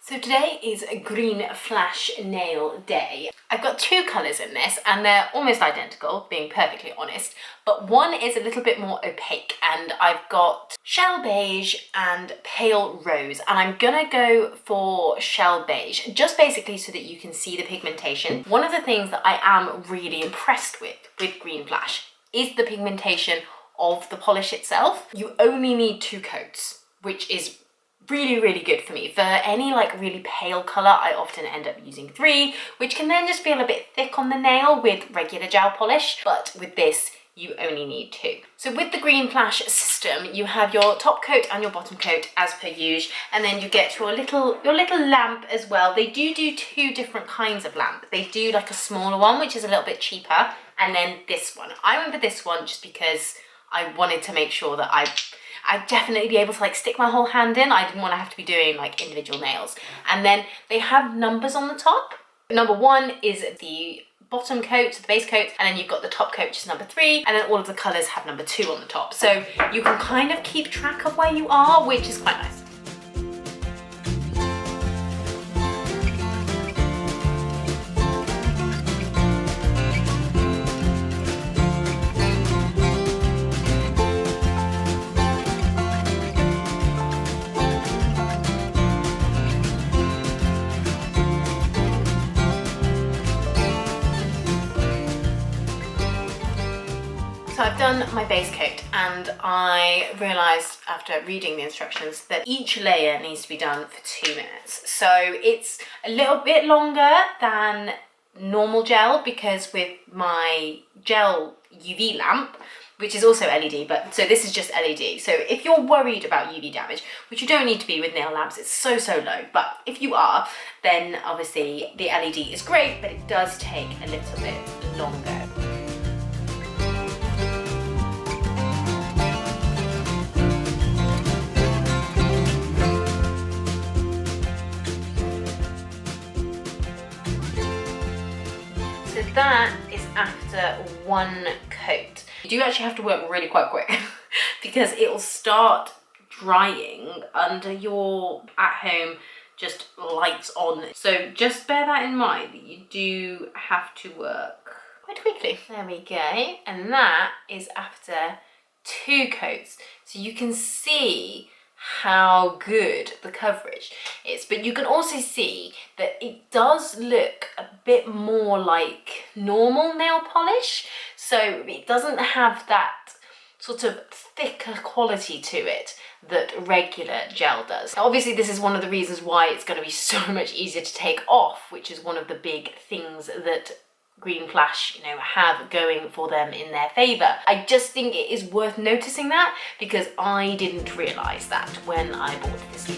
So today is a green flash nail day. I've got two colours in this and they're almost identical, being perfectly honest, but one is a little bit more opaque and I've got shell beige and pale rose, and I'm gonna go for shell beige, just basically so that you can see the pigmentation. One of the things that I am really impressed with Green Flash is the pigmentation of the polish itself. You only need 2 coats, which is really good for me. For any like really pale colour, I often end up using 3, which can then just feel a bit thick on the nail with regular gel polish, but with this you only need 2. So with the Green Flash system, you have your top coat and your bottom coat as per usual, and then you get your little lamp as well. They do 2 different kinds of lamp. They do like a smaller one, which is a little bit cheaper, and then this one. I went for this one just because I wanted to make sure that I'd definitely be able to like stick my whole hand in. I didn't want to have to be doing like individual nails. And then they have numbers on the top. Number 1 is the bottom coat, so the base coat, and then you've got the top coat, which is number 3, and then all of the colours have number 2 on the top. So you can kind of keep track of where you are, which is quite nice. So I've done my base coat and I realised after reading the instructions that each layer needs to be done for 2 minutes. So it's a little bit longer than normal gel because with my gel UV lamp, which is also LED, but so this is just LED. So if you're worried about UV damage, which you don't need to be with nail lamps, it's so low, but if you are, then obviously the LED is great, but it does take a little bit longer. So that is after 1 coat. You do actually have to work really quite quick because it will start drying under your at-home just lights on. So just bear that in mind, that you do have to work quite quickly. There we go. And that is after 2 coats. So you can see how good the coverage is, but you can also see that it does look a bit more like normal nail polish, so it doesn't have that sort of thicker quality to it that regular gel does. Now, obviously this is one of the reasons why it's going to be so much easier to take off, which is one of the big things that Green Flash, have going for them in their favour. I just think it is worth noticing that because I didn't realise that when I bought this kit.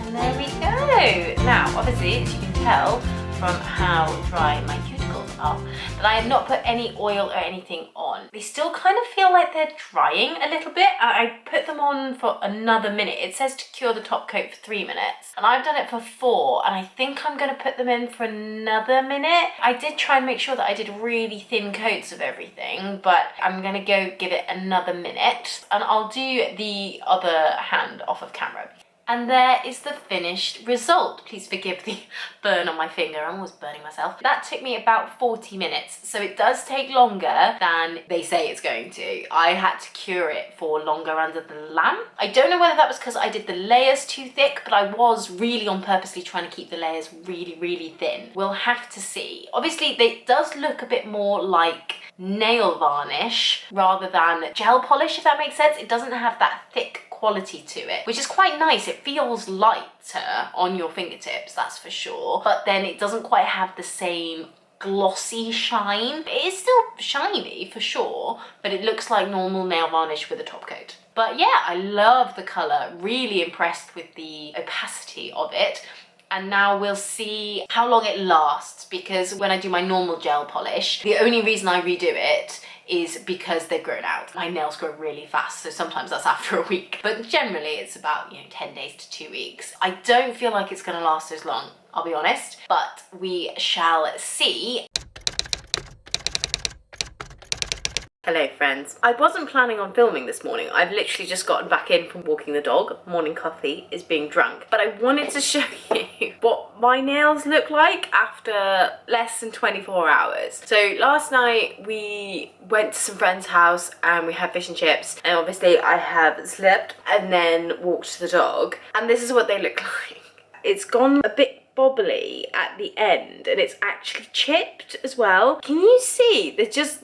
And there we go. Now, obviously, as you can tell from how dry my cuticles are, that I have not put any oil or anything on. They still kind of feel like they're drying a little bit. I put them on for another minute. It says to cure the top coat for 3 minutes, and I've done it for 4, and I think I'm going to put them in for another minute. I did try and make sure that I did really thin coats of everything, but I'm going to go give it another minute, and I'll do the other hand off of camera. And there is the finished result. Please forgive the burn on my finger, I'm always burning myself. That took me about 40 minutes, so it does take longer than they say it's going to. I had to cure it for longer under the lamp. I don't know whether that was because I did the layers too thick, but I was really on purposely trying to keep the layers really thin. We'll have to see. Obviously, it does look a bit more like nail varnish rather than gel polish, if that makes sense. It doesn't have that thick quality to it, which is quite nice. It feels lighter on your fingertips, that's for sure, but then it doesn't quite have the same glossy shine. It is still shiny for sure, but it looks like normal nail varnish with a top coat. But yeah, I love the colour, really impressed with the opacity of it. And now we'll see how long it lasts, because when I do my normal gel polish, the only reason I redo it is because they've grown out. My nails grow really fast, so sometimes that's after a week, but generally it's about, you know, 10 days to 2 weeks. I don't feel like it's gonna last as long, I'll be honest, but we shall see. Hello friends. I wasn't planning on filming this morning. I've literally just gotten back in from walking the dog. Morning coffee is being drunk. But I wanted to show you what my nails look like after less than 24 hours. So last night we went to some friend's house and we had fish and chips. And obviously I have slept and then walked the dog. And this is what they look like. It's gone a bit bobbly at the end and it's actually chipped as well. Can you see?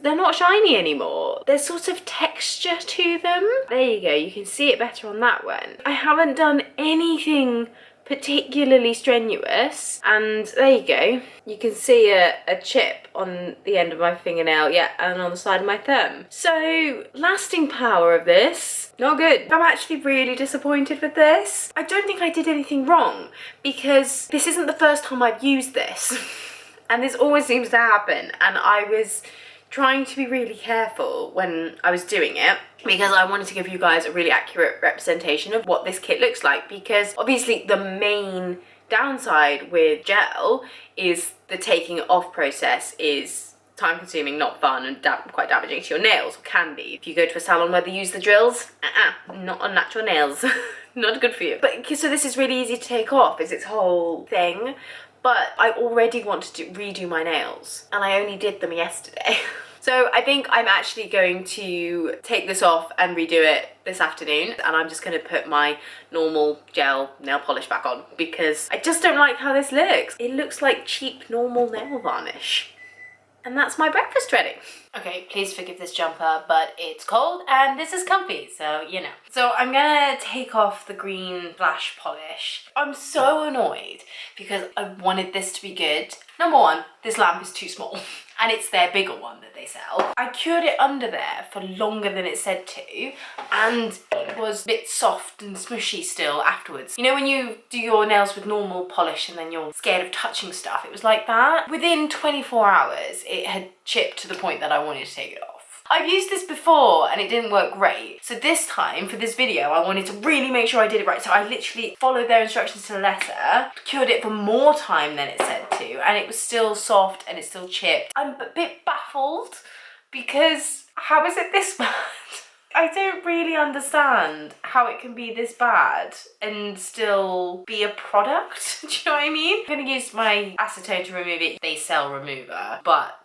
They're not shiny anymore. There's sort of texture to them. There you go, you can see it better on that one. I haven't done anything particularly strenuous and there you go. You can see a chip on the end of my fingernail, yeah, and on the side of my thumb. So, lasting power of this, not good. I'm actually really disappointed with this. I don't think I did anything wrong because this isn't the first time I've used this. And this always seems to happen, and I was trying to be really careful when I was doing it because I wanted to give you guys a really accurate representation of what this kit looks like, because obviously the main downside with gel is the taking it off process is time consuming, not fun, and quite damaging to your nails, or can be. If you go to a salon where they use the drills, not on natural nails. Not good for you. But so this is really easy to take off, is its whole thing. But I already wanted to redo my nails and I only did them yesterday. So I think I'm actually going to take this off and redo it this afternoon, and I'm just going to put my normal gel nail polish back on because I just don't like how this looks. It looks like cheap normal nail varnish. And that's my breakfast ready. Okay, please forgive this jumper, but it's cold and this is comfy, so you know. So I'm gonna take off the green flash polish. I'm so annoyed because I wanted this to be good. Number one, this lamp is too small and it's their bigger one that they sell. I cured it under there for longer than it said to, and it was a bit soft and smushy still afterwards. You know when you do your nails with normal polish and then you're scared of touching stuff? It was like that. Within 24 hours, it had chipped to the point that I wanted to take it off. I've used this before and it didn't work great. So this time, for this video, I wanted to really make sure I did it right. So I literally followed their instructions to the letter, cured it for more time than it said to, and it was still soft and it's still chipped. I'm a bit baffled because how is it this bad? I don't really understand how it can be this bad and still be a product. Do you know what I mean? I'm gonna use my acetone to remove it. They sell remover, but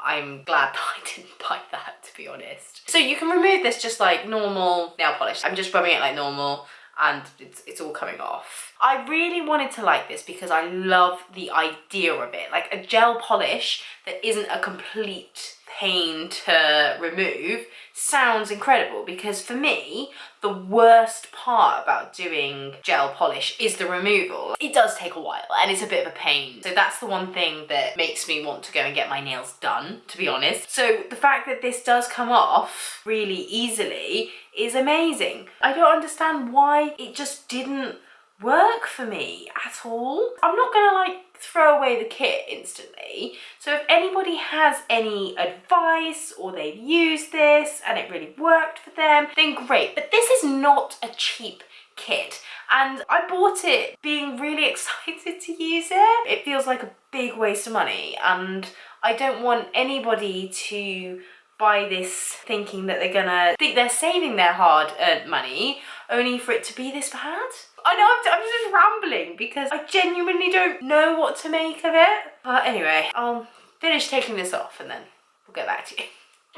I'm glad that I didn't buy that, to be honest. So you can remove this just like normal nail polish. I'm just rubbing it like normal and it's all coming off. I really wanted to like this because I love the idea of it. Like a gel polish that isn't a complete pain to remove sounds incredible, because for me the worst part about doing gel polish is the removal. It does take a while and it's a bit of a pain, so that's the one thing that makes me want to go and get my nails done, to be honest. So the fact that this does come off really easily is amazing. I don't understand why it just didn't work for me at all. I'm not gonna like throw away the kit instantly, so if anybody has any advice or they've used this and it really worked for them, then great. But this is not a cheap kit and I bought it being really excited to use it. It feels like a big waste of money and I don't want anybody to buy this thinking that they're gonna think they're saving their hard-earned money only for it to be this bad. I know I'm just rambling because I genuinely don't know what to make of it. But anyway, I'll finish taking this off and then we'll get back to you.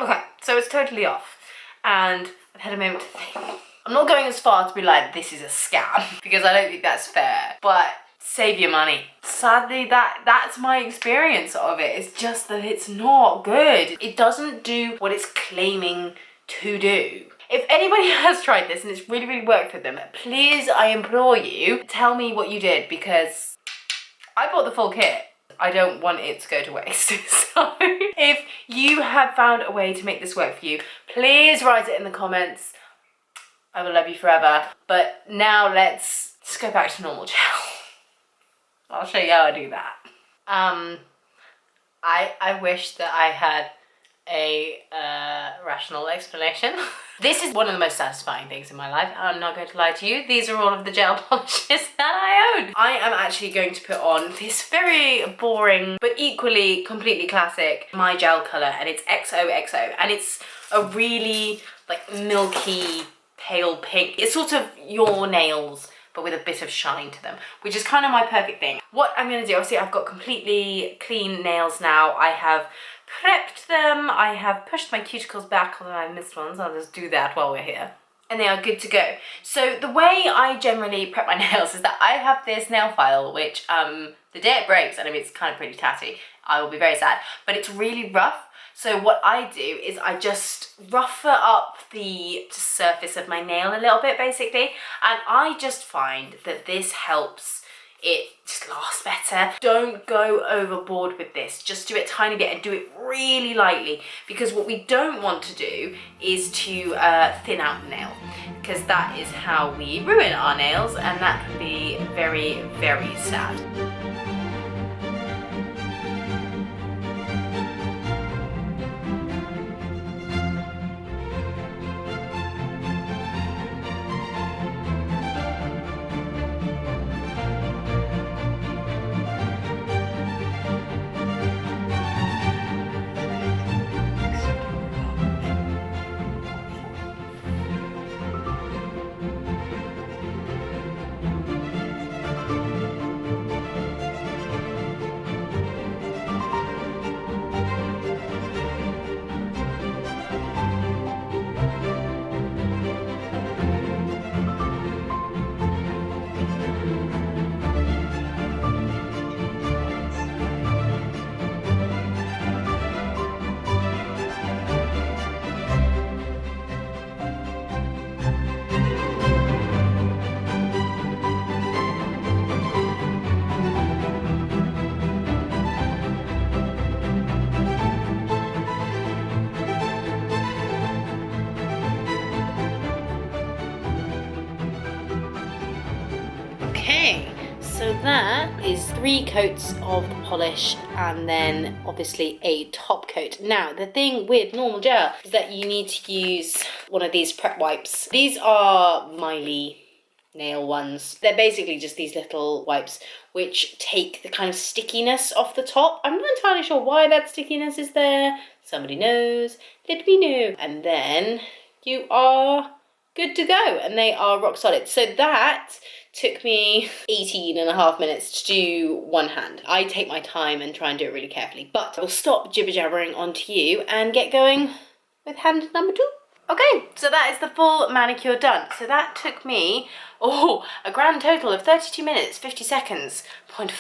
Okay, so it's totally off and I've had a moment to think. I'm not going as far to be like, this is a scam, because I don't think that's fair, but save your money. Sadly, that's my experience of it. It's just that it's not good. It doesn't do what it's claiming to do. If anybody has tried this and it's really, really worked for them, please, I implore you, tell me what you did, because I bought the full kit. I don't want it to go to waste. So if you have found a way to make this work for you, please write it in the comments. I will love you forever. But now let's go back to normal gel. I'll show you how I do that. I wish that I had a rational explanation. This is one of the most satisfying things in my life. I'm not going to lie to you. These are all of the gel polishes that I own. I am actually going to put on this very boring but equally completely classic My Gel colour, and it's XOXO, and it's a really like milky pale pink. It's sort of your nails but with a bit of shine to them, which is kind of my perfect thing. What I'm going to do, obviously I've got completely clean nails now. I have prepped them, I have pushed my cuticles back, although I missed ones. I'll just do that while we're here. And they are good to go. So the way I generally prep my nails is that I have this nail file, which the day it breaks, and I mean it's kind of pretty tatty, I will be very sad, but it's really rough. So what I do is I just rougher up the surface of my nail a little bit, basically, and I just find that this helps it just last better. Don't go overboard with this. Just do it a tiny bit and do it really lightly, because what we don't want to do is to thin out the nail, because that is how we ruin our nails, and that can be very, very sad. Okay, so that is 3 coats of the polish and then obviously a top coat. Now, the thing with normal gel is that you need to use one of these prep wipes. These are Mylee nail ones. They're basically just these little wipes which take the kind of stickiness off the top. I'm not entirely sure why that stickiness is there. Somebody knows, let me know. And then you are good to go, and they are rock solid. So that took me 18.5 minutes to do one hand. I take my time and try and do it really carefully, but I'll stop jibber-jabbering onto you and get going with hand number 2. Okay, so that is the full manicure done. So that took me, a grand total of 32 minutes, 50 seconds, 0.59.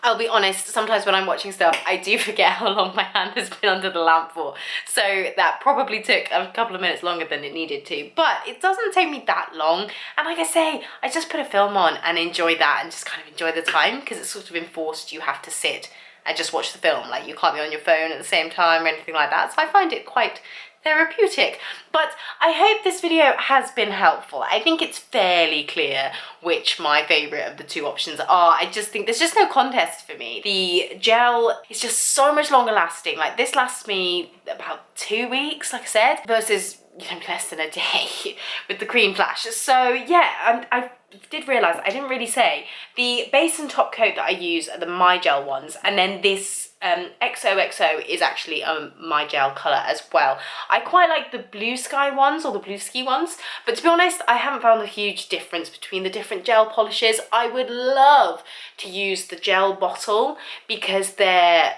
I'll be honest, sometimes when I'm watching stuff, I do forget how long my hand has been under the lamp for. So that probably took a couple of minutes longer than it needed to, but it doesn't take me that long. And like I say, I just put a film on and enjoy that and just kind of enjoy the time, because it's sort of enforced you have to sit and just watch the film. Like, you can't be on your phone at the same time or anything like that. So I find it quite therapeutic. But I hope this video has been helpful. I think it's fairly clear which my favourite of the 2 options are. I just think there's just no contest for me. The gel is just so much longer lasting. Like, this lasts me about 2 weeks, like I said, versus, you know, less than a day with the GREENFLASH. So yeah, I did realise I didn't really say the base and top coat that I use are the My Gel ones, and then this XOXO is actually My Gel colour as well. I quite like the Blue Sky ones, or the Blue Ski ones, but to be honest, I haven't found a huge difference between the different gel polishes. I would love to use the gel bottle because they're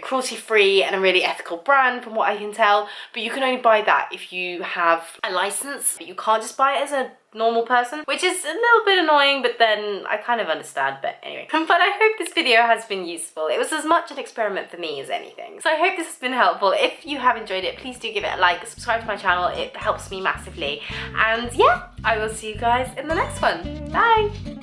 cruelty-free and a really ethical brand from what I can tell, but you can only buy that if you have a license. You can't just buy it as a normal person, which is a little bit annoying, but then I kind of understand. But anyway, but I hope this video has been useful. It was as much an experiment for me as anything. So I hope this has been helpful. If you have enjoyed it, please do give it a like, subscribe to my channel, it helps me massively. And yeah, I will see you guys in the next one. Bye!